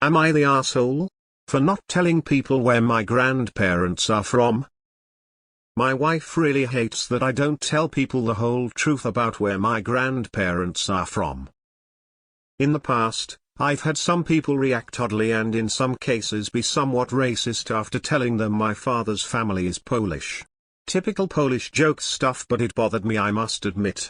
Am I the asshole? For not telling people where my grandparents are from? My wife really hates that I don't tell people the whole truth about where my grandparents are from. In the past, I've had some people react oddly and in some cases be somewhat racist after telling them my father's family is Polish. Typical Polish joke stuff, but it bothered me, I must admit.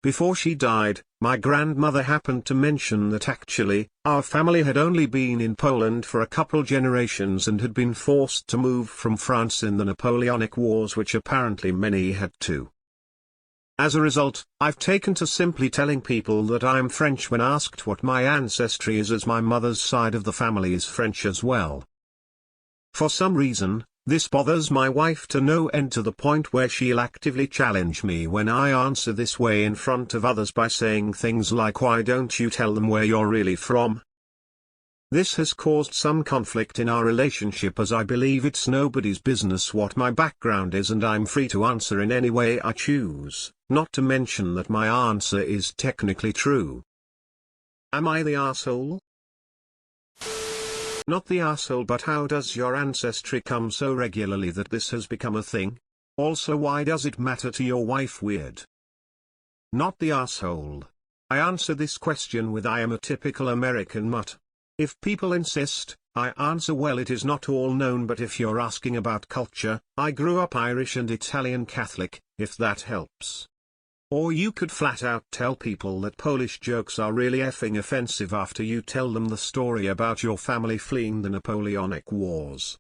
Before she died, my grandmother happened to mention that actually, our family had only been in Poland for a couple generations and had been forced to move from France in the Napoleonic Wars, which apparently many had too. As a result, I've taken to simply telling people that I'm French when asked what my ancestry is, as my mother's side of the family is French as well. For some reason, this bothers my wife to no end, to the point where she'll actively challenge me when I answer this way in front of others by saying things like, "Why don't you tell them where you're really from?" This has caused some conflict in our relationship, as I believe it's nobody's business what my background is and I'm free to answer in any way I choose, not to mention that my answer is technically true. Am I the asshole? Not the asshole, but how does your ancestry come so regularly that this has become a thing? Also, why does it matter to your wife? Weird. Not the asshole. I answer this question with I am a typical American mutt. If people insist, I answer, well, it is not all known, but if you're asking about culture, I grew up Irish and Italian Catholic, if that helps. Or you could flat out tell people that Polish jokes are really effing offensive after you tell them the story about your family fleeing the Napoleonic Wars.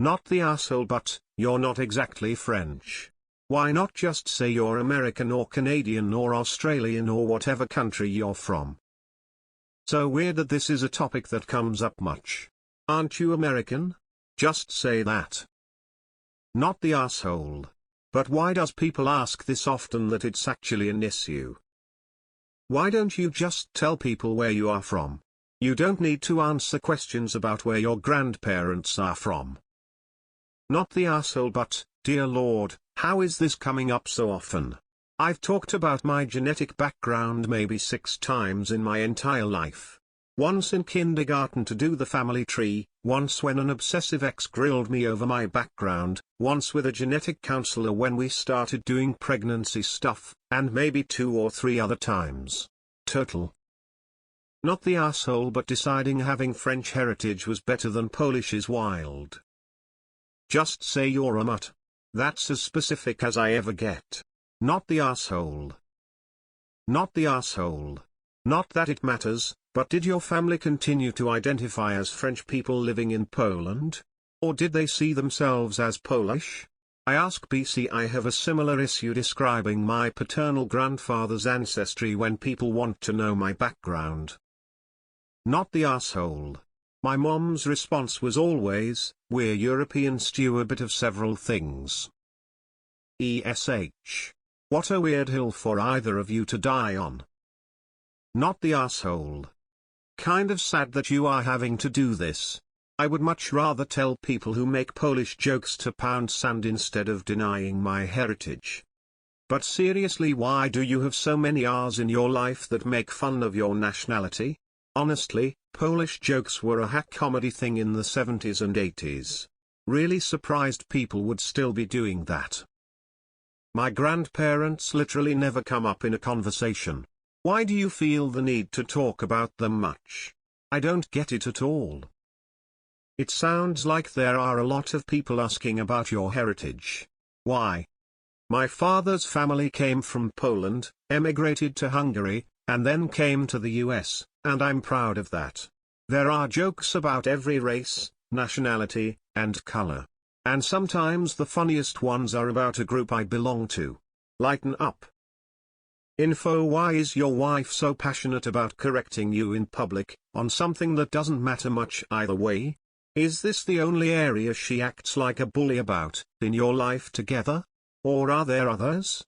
Not the asshole, but you're not exactly French. Why not just say you're American or Canadian or Australian or whatever country you're from? So weird that this is a topic that comes up much. Aren't you American? Just say that. Not the asshole. But why does people ask this often that it's actually an issue? Why don't you just tell people where you are from? You don't need to answer questions about where your grandparents are from. Not the asshole, but, dear Lord, how is this coming up so often? I've talked about my genetic background maybe 6 times in my entire life. Once in kindergarten to do the family tree, once when an obsessive ex grilled me over my background, once with a genetic counselor when we started doing pregnancy stuff, and maybe 2 or 3 other times. Total. Not the asshole, but deciding having French heritage was better than Polish is wild. Just say you're a mutt. That's as specific as I ever get. Not the asshole. Not the asshole. Not that it matters, but did your family continue to identify as French people living in Poland? Or did they see themselves as Polish? I ask BC. I have a similar issue describing my paternal grandfather's ancestry when people want to know my background. Not the asshole. My mom's response was always, "We're European stew, a bit of several things." ESH. What a weird hill for either of you to die on. Not the asshole. Kind of sad that you are having to do this. I would much rather tell people who make Polish jokes to pound sand instead of denying my heritage. But seriously, why do you have so many R's in your life that make fun of your nationality? Honestly, Polish jokes were a hack comedy thing in the 70s and 80s. Really surprised people would still be doing that. My grandparents literally never come up in a conversation. Why do you feel the need to talk about them much? I don't get it at all. It sounds like there are a lot of people asking about your heritage. Why? My father's family came from Poland, emigrated to Hungary, and then came to the US, and I'm proud of that. There are jokes about every race, nationality, and color. And sometimes the funniest ones are about a group I belong to. Lighten up. Info. Why is your wife so passionate about correcting you in public, on something that doesn't matter much either way? Is this the only area she acts like a bully about, in your life together? Or are there others?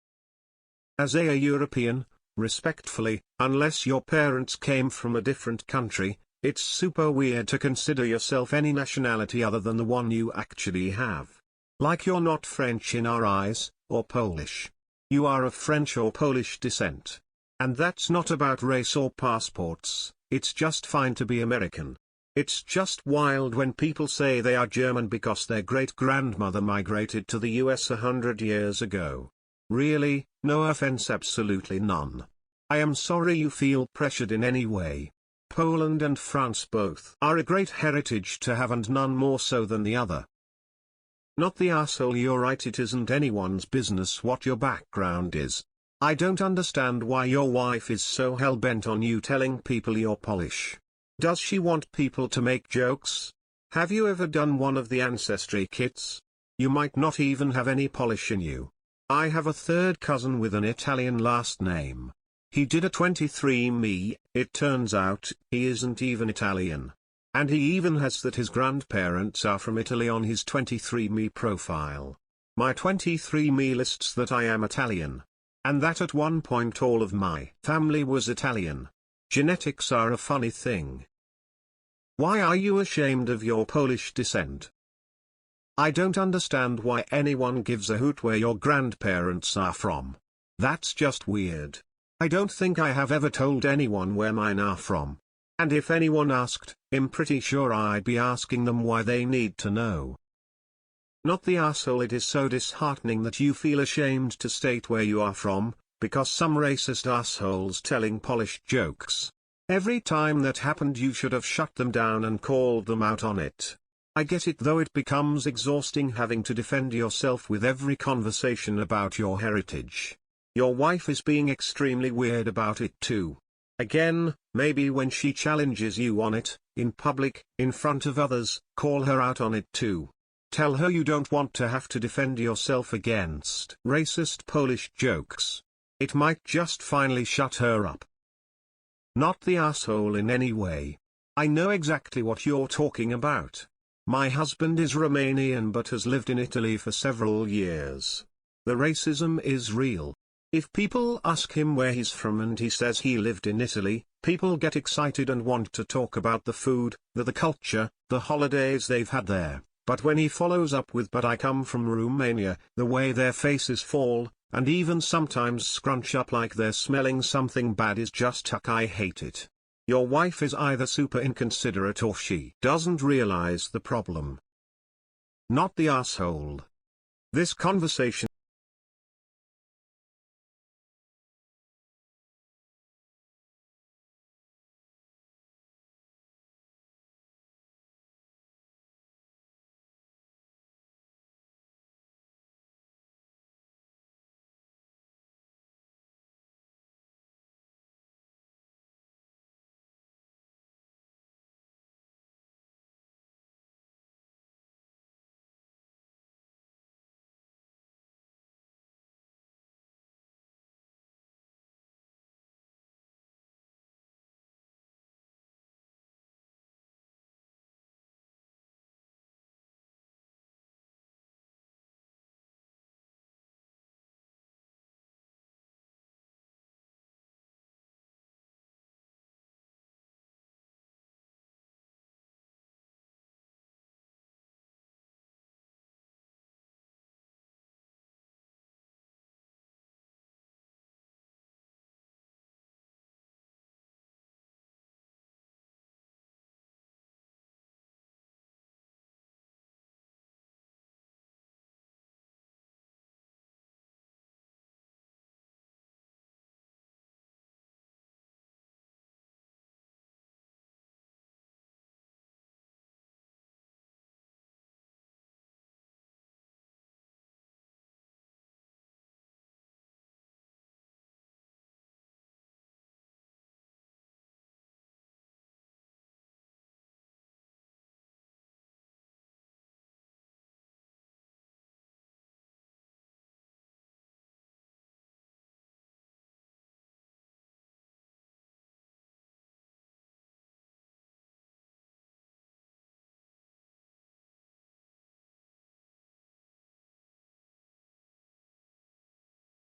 As a European, respectfully, unless your parents came from a different country, it's super weird to consider yourself any nationality other than the one you actually have. Like you're not French in our eyes, or Polish. You are of French or Polish descent. And that's not about race or passports, It's just fine to be American. It's just wild when people say they are German because their great-grandmother migrated to the US 100 years ago. Really, no offense, absolutely none. I am sorry you feel pressured in any way. Poland and France both are a great heritage to have, and none more so than the other. Not the asshole. You're right, it isn't anyone's business what your background is. I don't understand why your wife is so hell-bent on you telling people you're Polish. Does she want people to make jokes? Have you ever done one of the ancestry kits? You might not even have any Polish in you. I have a third cousin with an Italian last name. He did a 23andMe, it turns out, he isn't even Italian. And he even has that his grandparents are from Italy on his 23andMe profile. My 23andMe lists that I am Italian. And that at one point all of my family was Italian. Genetics are a funny thing. Why are you ashamed of your Polish descent? I don't understand why anyone gives a hoot where your grandparents are from. That's just weird. I don't think I have ever told anyone where mine are from. And if anyone asked, I'm pretty sure I'd be asking them why they need to know. Not the asshole. It is so disheartening that you feel ashamed to state where you are from, because some racist assholes telling Polish jokes. Every time that happened you should have shut them down and called them out on it. I get it, though it becomes exhausting having to defend yourself with every conversation about your heritage. Your wife is being extremely weird about it too. Again, maybe when she challenges you on it, in public, in front of others, call her out on it too. Tell her you don't want to have to defend yourself against racist Polish jokes. It might just finally shut her up. Not the asshole in any way. I know exactly what you're talking about. My husband is Romanian but has lived in Italy for several years. The racism is real. If people ask him where he's from and he says he lived in Italy, people get excited and want to talk about the food, the culture, the holidays they've had there. But when he follows up with "but I come from Romania," the way their faces fall, and even sometimes scrunch up like they're smelling something bad, is just huck. I hate it. Your wife is either super inconsiderate or she doesn't realize the problem. Not the asshole. This conversation